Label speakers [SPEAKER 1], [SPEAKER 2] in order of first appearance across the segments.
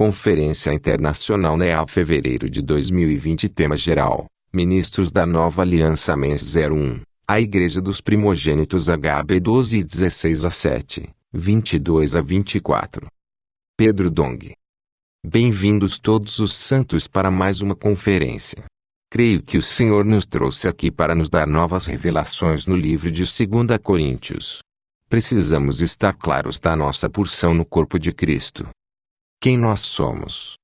[SPEAKER 1] Conferência Internacional NEA fevereiro de 2020. Tema geral: Ministros da Nova Aliança MENS 01, a Igreja dos Primogênitos HB 12 16 a 7, 22 a 24. Pedro Dong. Bem-vindos todos os santos para mais uma conferência. Creio que o Senhor nos trouxe aqui para nos dar novas revelações no livro de 2 Coríntios. Precisamos estar claros da nossa porção no corpo de Cristo. Quem nós somos?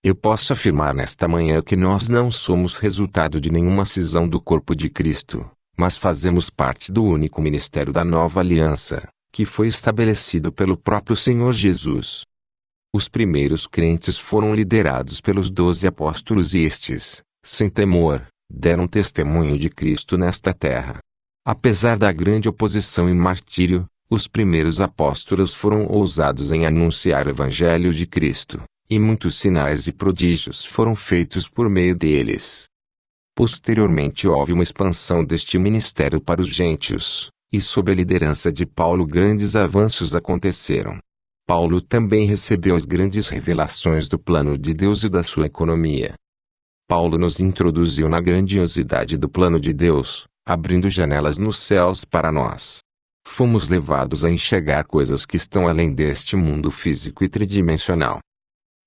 [SPEAKER 1] Eu posso afirmar nesta manhã que nós não somos resultado de nenhuma cisão do corpo de Cristo, mas fazemos parte do único ministério da nova aliança, que foi estabelecido pelo próprio Senhor Jesus. Os primeiros crentes foram liderados pelos 12 apóstolos e estes, sem temor, deram testemunho de Cristo nesta terra. Apesar da grande oposição e martírio, os primeiros apóstolos foram ousados em anunciar o Evangelho de Cristo, e muitos sinais e prodígios foram feitos por meio deles. Posteriormente houve uma expansão deste ministério para os gentios, e sob a liderança de Paulo grandes avanços aconteceram. Paulo também recebeu as grandes revelações do plano de Deus e da sua economia. Paulo nos introduziu na grandiosidade do plano de Deus, abrindo janelas nos céus para nós. Fomos levados a enxergar coisas que estão além deste mundo físico e tridimensional.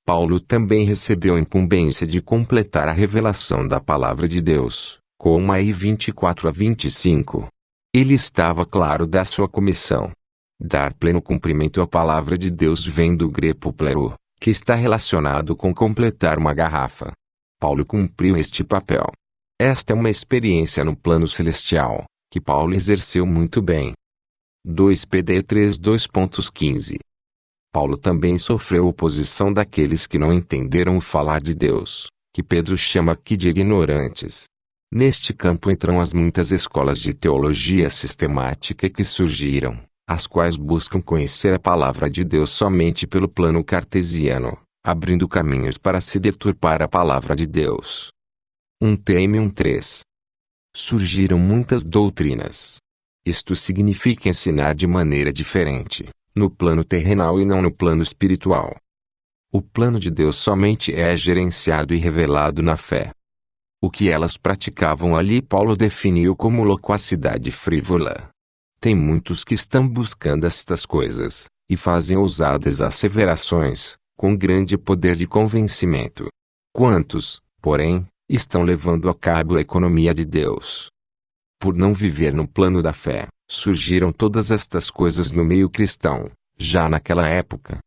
[SPEAKER 1] Paulo também recebeu a incumbência de completar a revelação da palavra de Deus, como aí 24 a 25. Ele estava claro da sua comissão. Dar pleno cumprimento à palavra de Deus vem do grego plero, que está relacionado com completar uma garrafa. Paulo cumpriu este papel. Esta é uma experiência no plano celestial, que Paulo exerceu muito bem. 2 Pedro 3 2.15. Paulo também sofreu oposição daqueles que não entenderam o falar de Deus, que Pedro chama aqui de ignorantes. Neste campo entram as muitas escolas de teologia sistemática que surgiram, as quais buscam conhecer a palavra de Deus somente pelo plano cartesiano, abrindo caminhos para se deturpar a palavra de Deus. 1 Tm 1:3. Surgiram muitas doutrinas. Isto significa ensinar de maneira diferente, no plano terrenal e não no plano espiritual. O plano de Deus somente é gerenciado e revelado na fé. O que elas praticavam ali Paulo definiu como loquacidade frívola. Tem muitos que estão buscando estas coisas, e fazem ousadas asseverações, com grande poder de convencimento. Quantos, porém, estão levando a cabo a economia de Deus? Por não viver no plano da fé, surgiram todas estas coisas no meio cristão, já naquela época.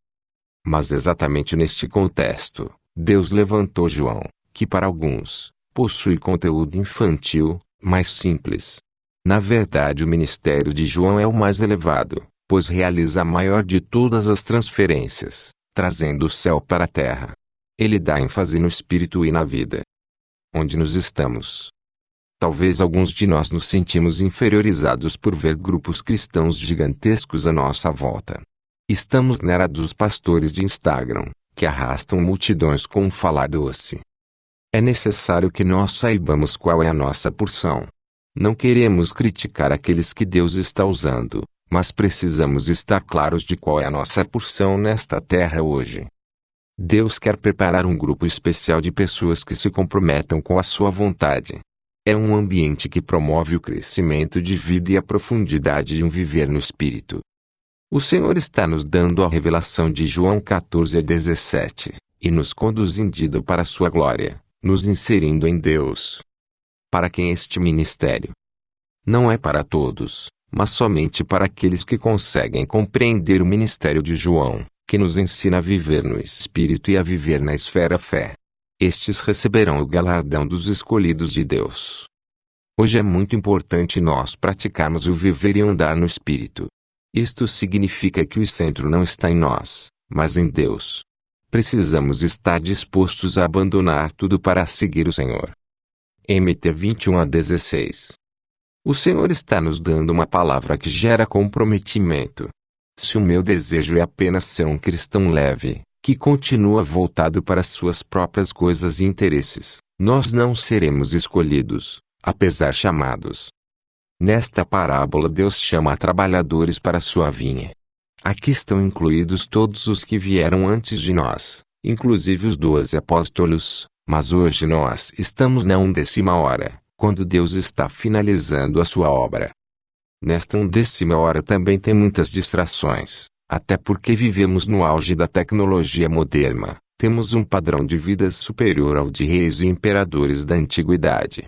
[SPEAKER 1] Mas exatamente neste contexto, Deus levantou João, que para alguns, possui conteúdo infantil, mais simples. Na verdade o ministério de João é o mais elevado, pois realiza a maior de todas as transferências, trazendo o céu para a terra. Ele dá ênfase no espírito e na vida. Onde nos estamos? Talvez alguns de nós nos sentimos inferiorizados por ver grupos cristãos gigantescos à nossa volta. Estamos na era dos pastores de Instagram, que arrastam multidões com um falar doce. É necessário que nós saibamos qual é a nossa porção. Não queremos criticar aqueles que Deus está usando, mas precisamos estar claros de qual é a nossa porção nesta terra hoje. Deus quer preparar um grupo especial de pessoas que se comprometam com a sua vontade. É um ambiente que promove o crescimento de vida e a profundidade de um viver no Espírito. O Senhor está nos dando a revelação de João 14 a 17, e nos conduzindo para a sua glória, nos inserindo em Deus. Para quem este ministério? Não é para todos, mas somente para aqueles que conseguem compreender o ministério de João, que nos ensina a viver no Espírito e a viver na esfera fé. Estes receberão o galardão dos escolhidos de Deus. Hoje é muito importante nós praticarmos o viver e andar no Espírito. Isto significa que o centro não está em nós, mas em Deus. Precisamos estar dispostos a abandonar tudo para seguir o Senhor. Mt 21 a 16. O Senhor está nos dando uma palavra que gera comprometimento. Se o meu desejo é apenas ser um cristão leve, que continua voltado para suas próprias coisas e interesses, nós não seremos escolhidos, apesar chamados. Nesta parábola Deus chama trabalhadores para sua vinha. Aqui estão incluídos todos os que vieram antes de nós, inclusive os 12 apóstolos, mas hoje nós estamos na 11ª hora, quando Deus está finalizando a sua obra. Nesta 11ª hora também tem muitas distrações, até porque vivemos no auge da tecnologia moderna, temos um padrão de vida superior ao de reis e imperadores da antiguidade.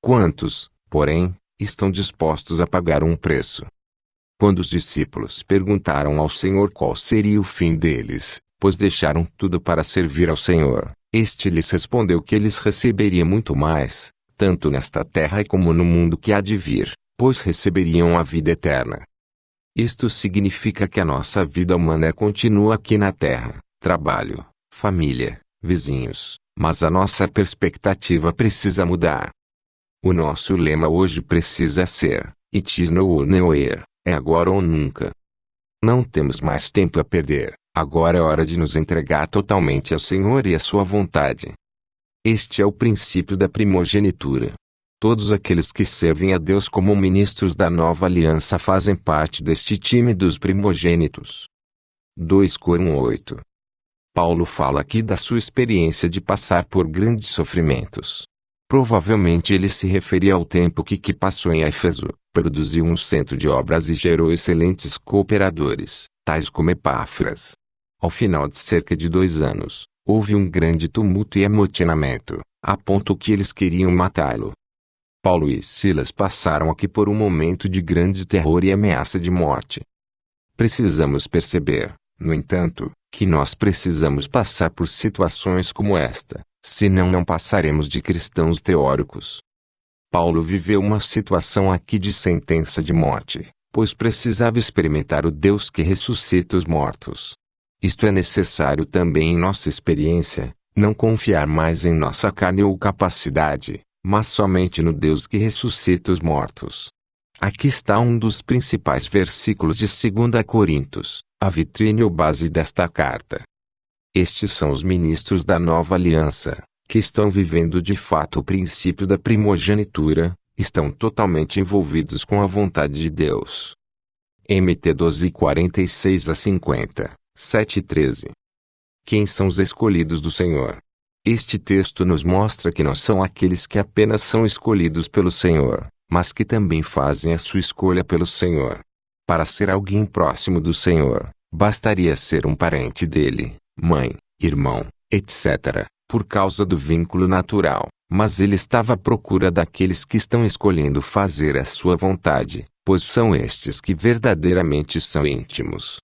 [SPEAKER 1] Quantos, porém, estão dispostos a pagar um preço? Quando os discípulos perguntaram ao Senhor qual seria o fim deles, pois deixaram tudo para servir ao Senhor, este lhes respondeu que eles receberiam muito mais, tanto nesta terra como no mundo que há de vir, pois receberiam a vida eterna. Isto significa que a nossa vida humana continua aqui na terra, trabalho, família, vizinhos, mas a nossa perspectiva precisa mudar. O nosso lema hoje precisa ser, it is now or nowhere, é agora ou nunca. Não temos mais tempo a perder, agora é hora de nos entregar totalmente ao Senhor e à sua vontade. Este é o princípio da primogenitura. Todos aqueles que servem a Deus como ministros da nova aliança fazem parte deste time dos primogênitos. 2 Coríntios 8. Paulo fala aqui da sua experiência de passar por grandes sofrimentos. Provavelmente ele se referia ao tempo que passou em Éfeso, produziu um centro de obras e gerou excelentes cooperadores, tais como Epáfras. Ao final de cerca de 2 anos, houve um grande tumulto e amotinamento, a ponto que eles queriam matá-lo. Paulo e Silas passaram aqui por um momento de grande terror e ameaça de morte. Precisamos perceber, no entanto, que nós precisamos passar por situações como esta, senão não passaremos de cristãos teóricos. Paulo viveu uma situação aqui de sentença de morte, pois precisava experimentar o Deus que ressuscita os mortos. Isto é necessário também em nossa experiência, não confiar mais em nossa carne ou capacidade, mas somente no Deus que ressuscita os mortos. Aqui está um dos principais versículos de 2 Coríntios, a vitrine ou base desta carta. Estes são os ministros da nova aliança, que estão vivendo de fato o princípio da primogenitura, estão totalmente envolvidos com a vontade de Deus. MT 12:46-50, 7:13. Quem são os escolhidos do Senhor? Este texto nos mostra que não são aqueles que apenas são escolhidos pelo Senhor, mas que também fazem a sua escolha pelo Senhor. Para ser alguém próximo do Senhor, bastaria ser um parente dele, mãe, irmão, etc., por causa do vínculo natural, mas ele estava à procura daqueles que estão escolhendo fazer a sua vontade, pois são estes que verdadeiramente são íntimos.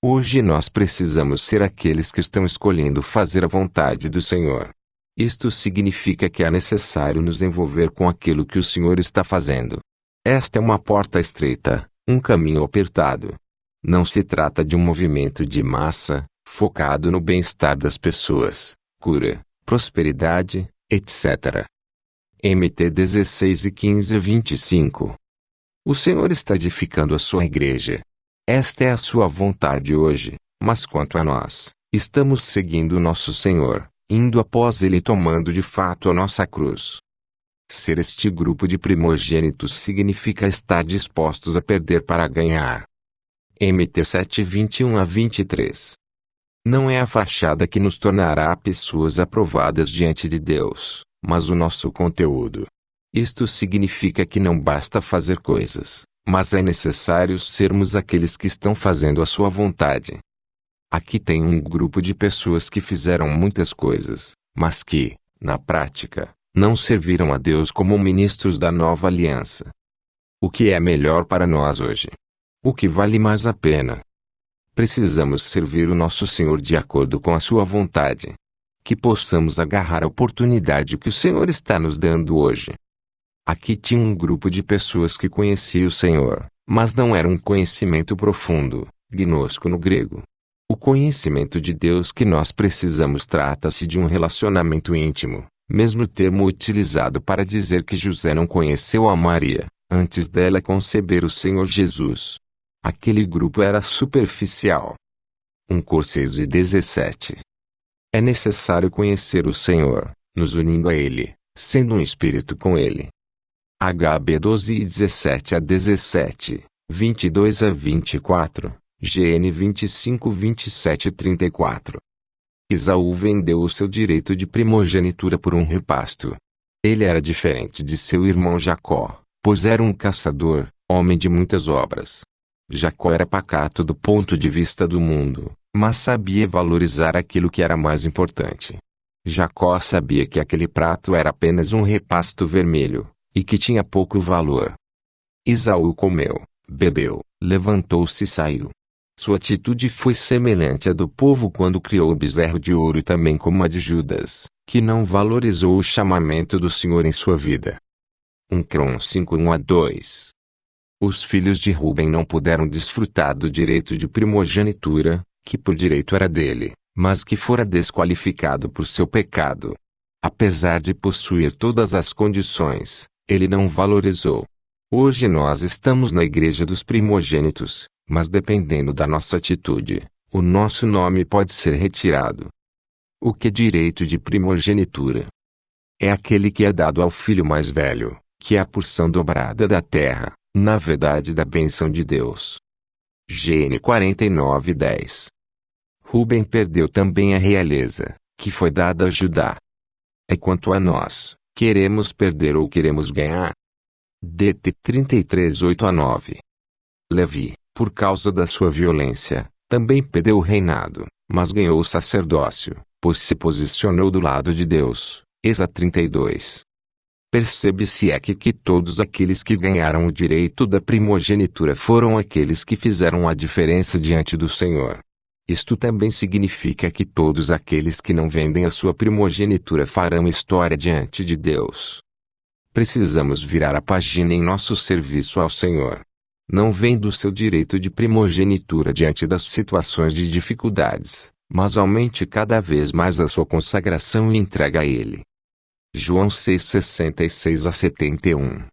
[SPEAKER 1] Hoje nós precisamos ser aqueles que estão escolhendo fazer a vontade do Senhor. Isto significa que é necessário nos envolver com aquilo que o Senhor está fazendo. Esta é uma porta estreita, um caminho apertado. Não se trata de um movimento de massa, focado no bem-estar das pessoas, cura, prosperidade, etc. MT 16:15-25. O Senhor está edificando a sua igreja. Esta é a sua vontade hoje, mas quanto a nós, estamos seguindo o nosso Senhor, indo após Ele e tomando de fato a nossa cruz. Ser este grupo de primogênitos significa estar dispostos a perder para ganhar. MT 7:21-23. Não é a fachada que nos tornará pessoas aprovadas diante de Deus, mas o nosso conteúdo. Isto significa que não basta fazer coisas, mas é necessário sermos aqueles que estão fazendo a sua vontade. Aqui tem um grupo de pessoas que fizeram muitas coisas, mas que, na prática, não serviram a Deus como ministros da nova aliança. O que é melhor para nós hoje? O que vale mais a pena? Precisamos servir o nosso Senhor de acordo com a sua vontade. Que possamos agarrar a oportunidade que o Senhor está nos dando hoje. Aqui tinha um grupo de pessoas que conhecia o Senhor, mas não era um conhecimento profundo, gnosco no grego. O conhecimento de Deus que nós precisamos trata-se de um relacionamento íntimo, mesmo termo utilizado para dizer que José não conheceu a Maria, antes dela conceber o Senhor Jesus. Aquele grupo era superficial. 1 Coríntios 6:17. É necessário conhecer o Senhor, nos unindo a Ele, sendo um espírito com Ele. HB 12:17-17, 22-24, GN 25:27-34. Esaú vendeu o seu direito de primogenitura por um repasto. Ele era diferente de seu irmão Jacó, pois era um caçador, homem de muitas obras. Jacó era pacato do ponto de vista do mundo, mas sabia valorizar aquilo que era mais importante. Jacó sabia que aquele prato era apenas um repasto vermelho, e que tinha pouco valor. Esaú comeu, bebeu, levantou-se e saiu. Sua atitude foi semelhante à do povo quando criou o bezerro de ouro e também como a de Judas, que não valorizou o chamamento do Senhor em sua vida. 1 Crônicas 5:1-2. Os filhos de Ruben não puderam desfrutar do direito de primogenitura, que por direito era dele, mas que fora desqualificado por seu pecado. Apesar de possuir todas as condições, ele não valorizou. Hoje nós estamos na igreja dos primogênitos, mas dependendo da nossa atitude, o nosso nome pode ser retirado. O que é direito de primogenitura? É aquele que é dado ao filho mais velho, que é a porção dobrada da terra, na verdade da bênção de Deus. Gênesis 49:10. Ruben perdeu também a realeza, que foi dada a Judá. É quanto a nós, queremos perder ou queremos ganhar? DT 33:8-9. Levi, por causa da sua violência, também perdeu o reinado, mas ganhou o sacerdócio, pois se posicionou do lado de Deus. Êxodo 32. Percebe-se aqui que todos aqueles que ganharam o direito da primogenitura foram aqueles que fizeram a diferença diante do Senhor. Isto também significa que todos aqueles que não vendem a sua primogenitura farão história diante de Deus. Precisamos virar a página em nosso serviço ao Senhor. Não venda o seu direito de primogenitura diante das situações de dificuldades, mas aumente cada vez mais a sua consagração e entrega a Ele. João 6:66-71.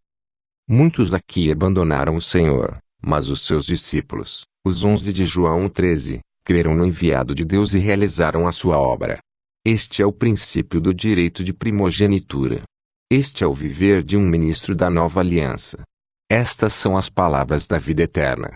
[SPEAKER 1] Muitos aqui abandonaram o Senhor, mas os seus discípulos, os 11 de João 13, creram no enviado de Deus e realizaram a sua obra. Este é o princípio do direito de primogenitura. Este é o viver de um ministro da nova aliança. Estas são as palavras da vida eterna.